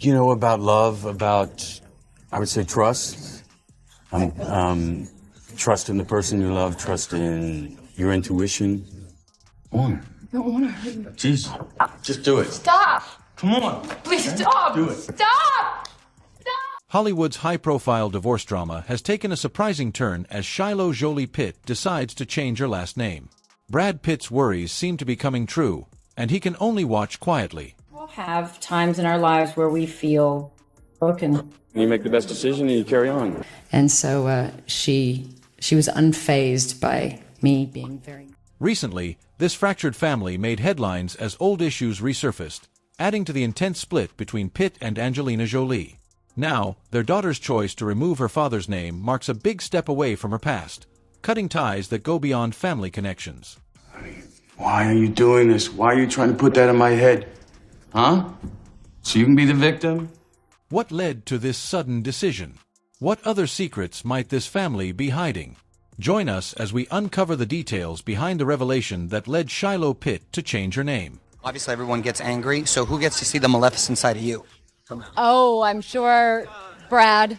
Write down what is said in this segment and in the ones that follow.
About love, about, I would say, trust. Trust in the person you love, trust in your intuition. Come on. I don't want to hurt you. Jeez, just do it. Stop! Come on. Please stop! Do it. Stop! Hollywood's high-profile divorce drama has taken a surprising turn as Shiloh Jolie-Pitt decides to change her last name. Brad Pitt's worries seem to be coming true, and he can only watch quietly. We'll have times in our lives where we feel broken. You make the best decision and you carry on. And so she was unfazed by me being very... Recently, this fractured family made headlines as old issues resurfaced, adding to the intense split between Pitt and Angelina Jolie. Now, their daughter's choice to remove her father's name marks a big step away from her past, cutting ties that go beyond family connections. Why are you doing this? Why are you trying to put that in my head? Huh? So you can be the victim? What led to this sudden decision? What other secrets might this family be hiding? Join us as we uncover the details behind the revelation that led Shiloh Pitt to change her name. Obviously, everyone gets angry, so who gets to see the maleficent side of you? Oh, I'm sure Brad.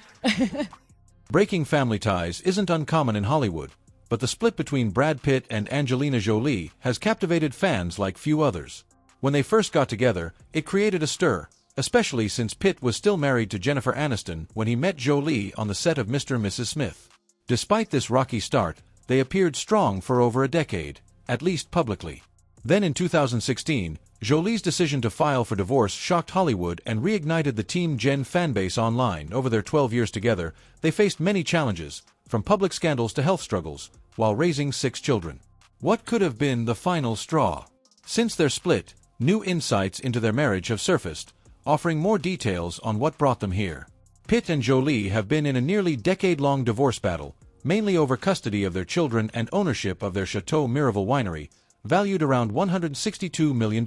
Breaking family ties isn't uncommon in Hollywood, but the split between Brad Pitt and Angelina Jolie has captivated fans like few others. When they first got together, it created a stir, especially since Pitt was still married to Jennifer Aniston when he met Jolie on the set of Mr. and Mrs. Smith. Despite this rocky start, they appeared strong for over a decade, at least publicly. Then in 2016, Jolie's decision to file for divorce shocked Hollywood and reignited the Team Jen fanbase online. Over their 12 years together, they faced many challenges, from public scandals to health struggles, while raising 6 children. What could have been the final straw? Since their split, new insights into their marriage have surfaced, offering more details on what brought them here. Pitt and Jolie have been in a nearly decade-long divorce battle, mainly over custody of their children and ownership of their Chateau Miraval winery, valued around $162 million.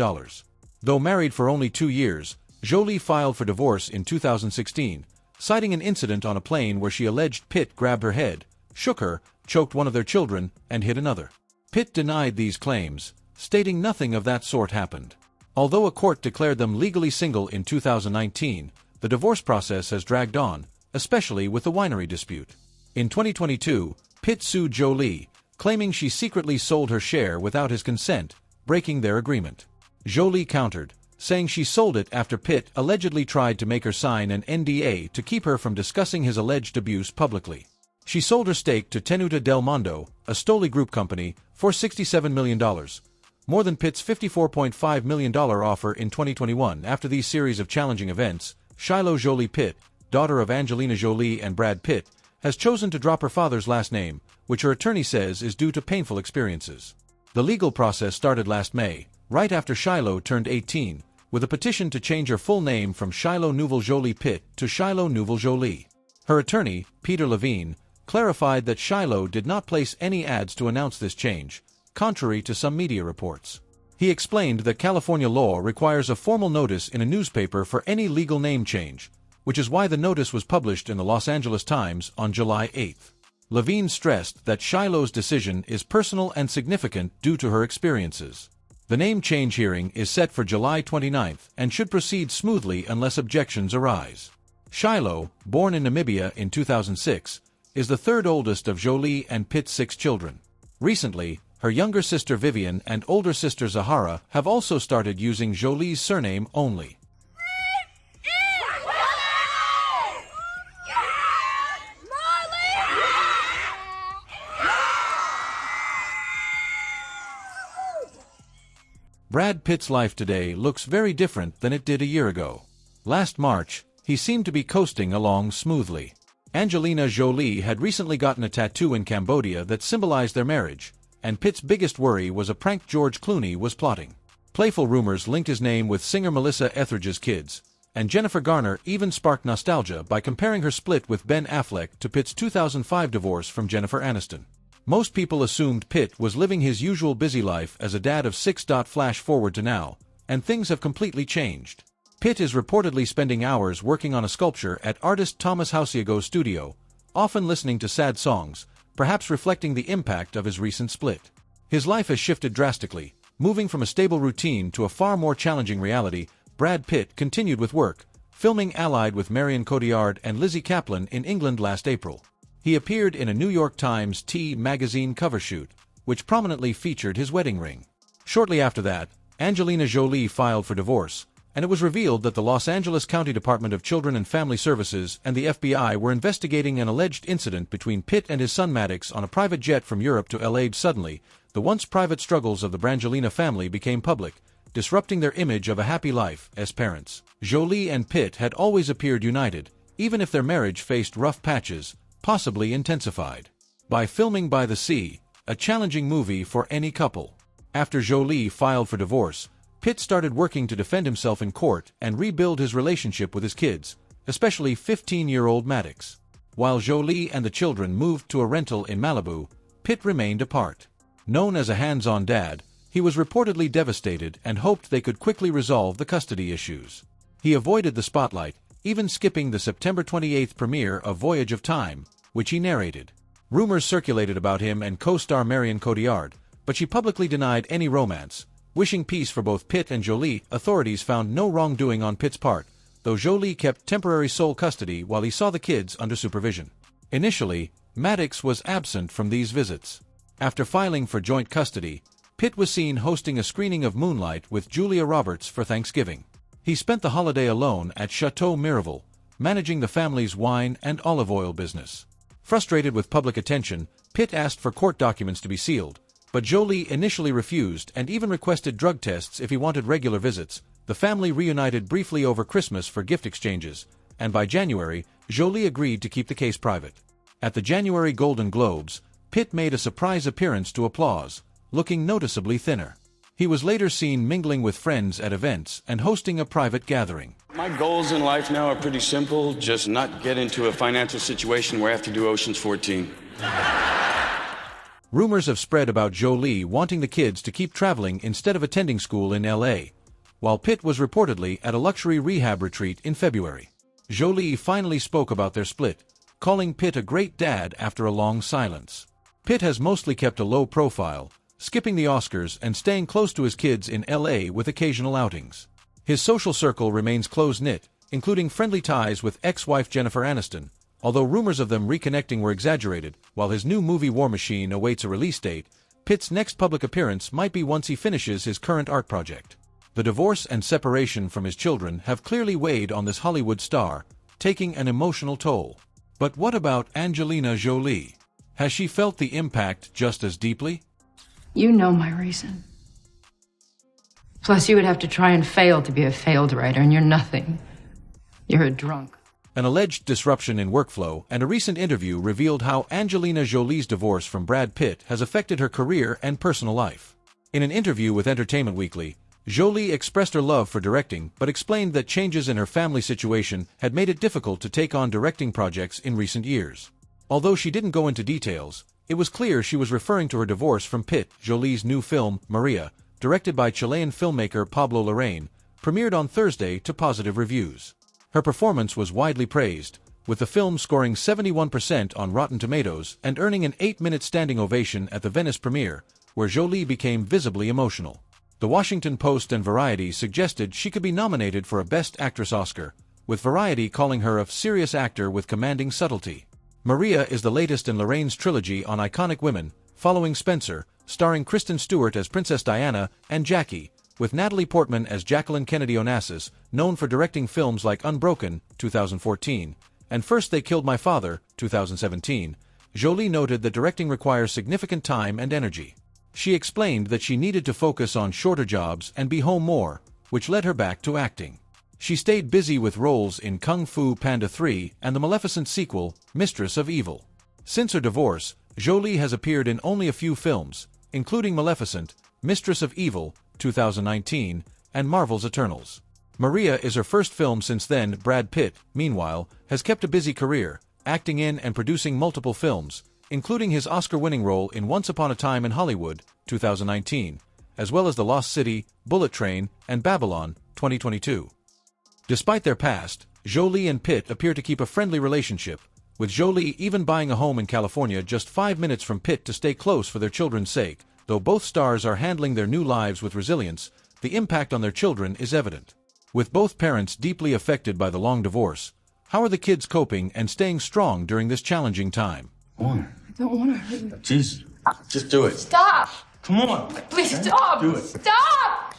Though married for only 2 years, Jolie filed for divorce in 2016, citing an incident on a plane where she alleged Pitt grabbed her head, shook her, choked one of their children, and hit another. Pitt denied these claims, stating nothing of that sort happened. Although a court declared them legally single in 2019, the divorce process has dragged on, especially with the winery dispute. In 2022, Pitt sued Jolie, claiming she secretly sold her share without his consent, breaking their agreement. Jolie countered, saying she sold it after Pitt allegedly tried to make her sign an NDA to keep her from discussing his alleged abuse publicly. She sold her stake to Tenuta Del Mondo, a Stoli Group company, for $67 million, more than Pitt's $54.5 million offer in 2021. After these series of challenging events, Shiloh Jolie-Pitt, daughter of Angelina Jolie and Brad Pitt, has chosen to drop her father's last name, which her attorney says is due to painful experiences. The legal process started last May, right after Shiloh turned 18, with a petition to change her full name from Shiloh Nouvelle Jolie-Pitt to Shiloh Nouvelle Jolie. Her attorney, Peter Levine, clarified that Shiloh did not place any ads to announce this change, contrary to some media reports. He explained that California law requires a formal notice in a newspaper for any legal name change, which is why the notice was published in the Los Angeles Times on July 8. Levine stressed that Shiloh's decision is personal and significant due to her experiences. The name change hearing is set for July 29 and should proceed smoothly unless objections arise. Shiloh, born in Namibia in 2006, is the third oldest of Jolie and Pitt's 6 children. Recently, her younger sister Vivian and older sister Zahara have also started using Jolie's surname only. Brad Pitt's life today looks very different than it did a year ago. Last March, he seemed to be coasting along smoothly. Angelina Jolie had recently gotten a tattoo in Cambodia that symbolized their marriage, and Pitt's biggest worry was a prank George Clooney was plotting. Playful rumors linked his name with singer Melissa Etheridge's kids, and Jennifer Garner even sparked nostalgia by comparing her split with Ben Affleck to Pitt's 2005 divorce from Jennifer Aniston. Most people assumed Pitt was living his usual busy life as a dad of 6. Flash forward to now, and things have completely changed. Pitt is reportedly spending hours working on a sculpture at artist Thomas Hausiago's studio, often listening to sad songs, perhaps reflecting the impact of his recent split. His life has shifted drastically, moving from a stable routine to a far more challenging reality. Brad Pitt continued with work, filming allied with Marion Cotillard and Lizzie Kaplan in England last April. He appeared in a New York Times T magazine cover shoot, which prominently featured his wedding ring. Shortly after that, Angelina Jolie filed for divorce, and it was revealed that the Los Angeles County Department of Children and Family Services and the FBI were investigating an alleged incident between Pitt and his son Maddox on a private jet from Europe to LA. Suddenly, the once private struggles of the Brangelina family became public, disrupting their image of a happy life as parents. Jolie and Pitt had always appeared united, even if their marriage faced rough patches, possibly intensified. By filming by the sea, a challenging movie for any couple. After Jolie filed for divorce, Pitt started working to defend himself in court and rebuild his relationship with his kids, especially 15-year-old Maddox. While Jolie and the children moved to a rental in Malibu, Pitt remained apart. Known as a hands-on dad, he was reportedly devastated and hoped they could quickly resolve the custody issues. He avoided the spotlight, even skipping the September 28th premiere of Voyage of Time, which he narrated. Rumors circulated about him and co-star Marion Cotillard, but she publicly denied any romance. Wishing peace for both Pitt and Jolie, authorities found no wrongdoing on Pitt's part, though Jolie kept temporary sole custody while he saw the kids under supervision. Initially, Maddox was absent from these visits. After filing for joint custody, Pitt was seen hosting a screening of Moonlight with Julia Roberts for Thanksgiving. He spent the holiday alone at Chateau Miraval, managing the family's wine and olive oil business. Frustrated with public attention, Pitt asked for court documents to be sealed, but Jolie initially refused and even requested drug tests if he wanted regular visits. The family reunited briefly over Christmas for gift exchanges, and by January, Jolie agreed to keep the case private. At the January Golden Globes, Pitt made a surprise appearance to applause, looking noticeably thinner. He was later seen mingling with friends at events and hosting a private gathering. My goals in life now are pretty simple. Just not get into a financial situation where I have to do Ocean's 14. Rumors have spread about Jolie wanting the kids to keep traveling instead of attending school in LA, while Pitt was reportedly at a luxury rehab retreat in February. Jolie finally spoke about their split, calling Pitt a great dad after a long silence. Pitt has mostly kept a low profile, skipping the Oscars and staying close to his kids in LA with occasional outings. His social circle remains close-knit, including friendly ties with ex-wife Jennifer Aniston, although rumors of them reconnecting were exaggerated. While his new movie War Machine awaits a release date, Pitt's next public appearance might be once he finishes his current art project. The divorce and separation from his children have clearly weighed on this Hollywood star, taking an emotional toll. But what about Angelina Jolie? Has she felt the impact just as deeply? You know my reason. Plus, you would have to try and fail to be a failed writer, and you're nothing. You're a drunk. An alleged disruption in workflow and a recent interview revealed how Angelina Jolie's divorce from Brad Pitt has affected her career and personal life. In an interview with Entertainment Weekly, Jolie expressed her love for directing but explained that changes in her family situation had made it difficult to take on directing projects in recent years. Although she didn't go into details, it was clear she was referring to her divorce from Pitt. Jolie's new film, Maria, directed by Chilean filmmaker Pablo Larraín, premiered on Thursday to positive reviews. Her performance was widely praised, with the film scoring 71% on Rotten Tomatoes and earning an 8-minute standing ovation at the Venice premiere, where Jolie became visibly emotional. The Washington Post and Variety suggested she could be nominated for a Best Actress Oscar, with Variety calling her a serious actor with commanding subtlety. Maria is the latest in Larraín's trilogy on iconic women, following Spencer, starring Kristen Stewart as Princess Diana, and Jackie, with Natalie Portman as Jacqueline Kennedy Onassis, known for directing films like Unbroken, 2014, and First They Killed My Father, 2017. Jolie noted that directing requires significant time and energy. She explained that she needed to focus on shorter jobs and be home more, which led her back to acting. She stayed busy with roles in Kung Fu Panda 3 and the Maleficent sequel, Mistress of Evil. Since her divorce, Jolie has appeared in only a few films, including Maleficent, Mistress of Evil, 2019, and Marvel's Eternals. Maria is her first film since then. Brad Pitt, meanwhile, has kept a busy career, acting in and producing multiple films, including his Oscar-winning role in Once Upon a Time in Hollywood, 2019, as well as The Lost City, Bullet Train, and Babylon, 2022. Despite their past, Jolie and Pitt appear to keep a friendly relationship, with Jolie even buying a home in California just 5 minutes from Pitt to stay close for their children's sake. Though both stars are handling their new lives with resilience, the impact on their children is evident. With both parents deeply affected by the long divorce, how are the kids coping and staying strong during this challenging time? Come on. I don't want to hurt you. Jeez. Just do it. Stop! Come on. Please stop! Do it. Stop!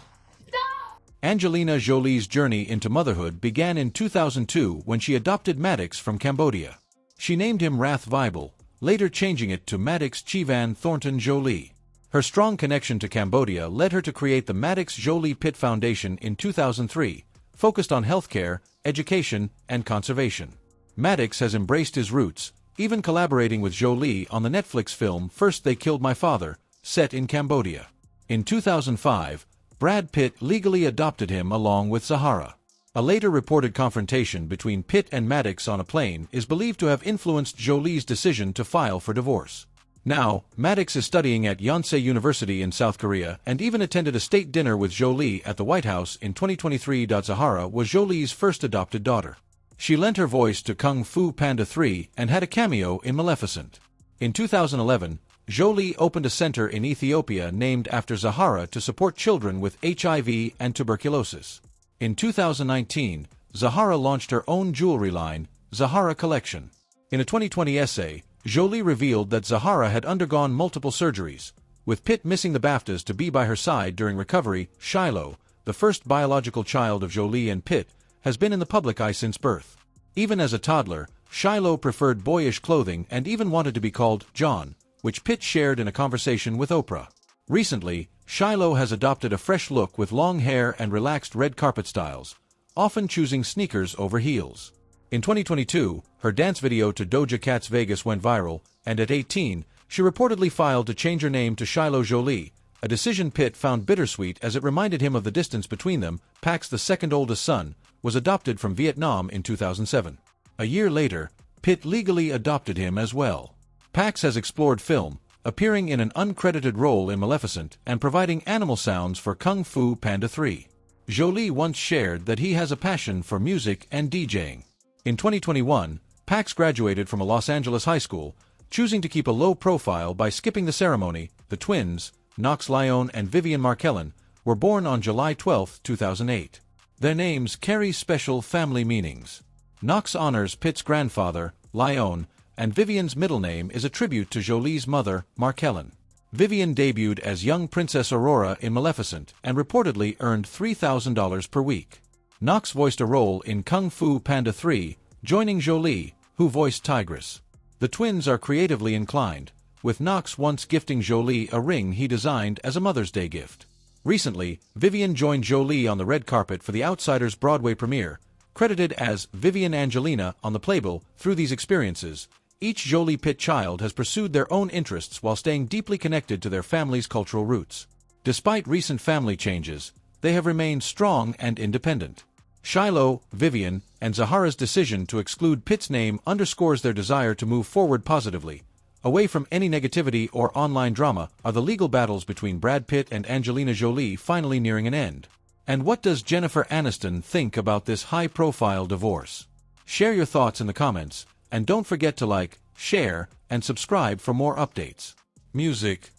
Stop! Angelina Jolie's journey into motherhood began in 2002 when she adopted Maddox from Cambodia. She named him Rath Vibel, later changing it to Maddox Chivan Thornton Jolie. Her strong connection to Cambodia led her to create the Maddox Jolie-Pitt Foundation in 2003, focused on healthcare, education, and conservation. Maddox has embraced his roots, even collaborating with Jolie on the Netflix film First They Killed My Father, set in Cambodia. In 2005, Brad Pitt legally adopted him along with Zahara. A later reported confrontation between Pitt and Maddox on a plane is believed to have influenced Jolie's decision to file for divorce. Now, Maddox is studying at Yonsei University in South Korea and even attended a state dinner with Jolie at the White House in 2023. Zahara was Jolie's first adopted daughter. She lent her voice to Kung Fu Panda 3 and had a cameo in Maleficent. In 2011, Jolie opened a center in Ethiopia named after Zahara to support children with HIV and tuberculosis. In 2019, Zahara launched her own jewelry line, Zahara Collection. In a 2020 essay, Jolie revealed that Zahara had undergone multiple surgeries, with Pitt missing the BAFTAs to be by her side during recovery. Shiloh, the first biological child of Jolie and Pitt, has been in the public eye since birth. Even as a toddler, Shiloh preferred boyish clothing and even wanted to be called John, which Pitt shared in a conversation with Oprah. Recently, Shiloh has adopted a fresh look with long hair and relaxed red carpet styles, often choosing sneakers over heels. In 2022, her dance video to Doja Cat's Vegas went viral, and at 18, she reportedly filed to change her name to Shiloh Jolie, a decision Pitt found bittersweet as it reminded him of the distance between them. Pax's the second oldest son, was adopted from Vietnam in 2007. A year later, Pitt legally adopted him as well. Pax has explored film, appearing in an uncredited role in Maleficent and providing animal sounds for Kung Fu Panda 3. Jolie once shared that he has a passion for music and DJing. In 2021, Pax graduated from a Los Angeles high school, choosing to keep a low profile by skipping the ceremony. The twins, Knox Lyon and Vivian Markellen, were born on July 12, 2008. Their names carry special family meanings. Knox honors Pitt's grandfather, Lyon, and Vivian's middle name is a tribute to Jolie's mother, Markellen. Vivian debuted as young Princess Aurora in Maleficent and reportedly earned $3,000 per week. Knox voiced a role in Kung Fu Panda 3, joining Jolie, who voiced Tigress. The twins are creatively inclined, with Knox once gifting Jolie a ring he designed as a Mother's Day gift. Recently, Vivian joined Jolie on the red carpet for The Outsiders Broadway premiere, credited as Vivian Angelina on the playbill. Through these experiences, each Jolie-Pitt child has pursued their own interests while staying deeply connected to their family's cultural roots. Despite recent family changes, they have remained strong and independent. Shiloh, Vivian, and Zahara's decision to exclude Pitt's name underscores their desire to move forward positively. Away from any negativity or online drama are the legal battles between Brad Pitt and Angelina Jolie finally nearing an end. And what does Jennifer Aniston think about this high-profile divorce? Share your thoughts in the comments, and don't forget to like, share, and subscribe for more updates. Music.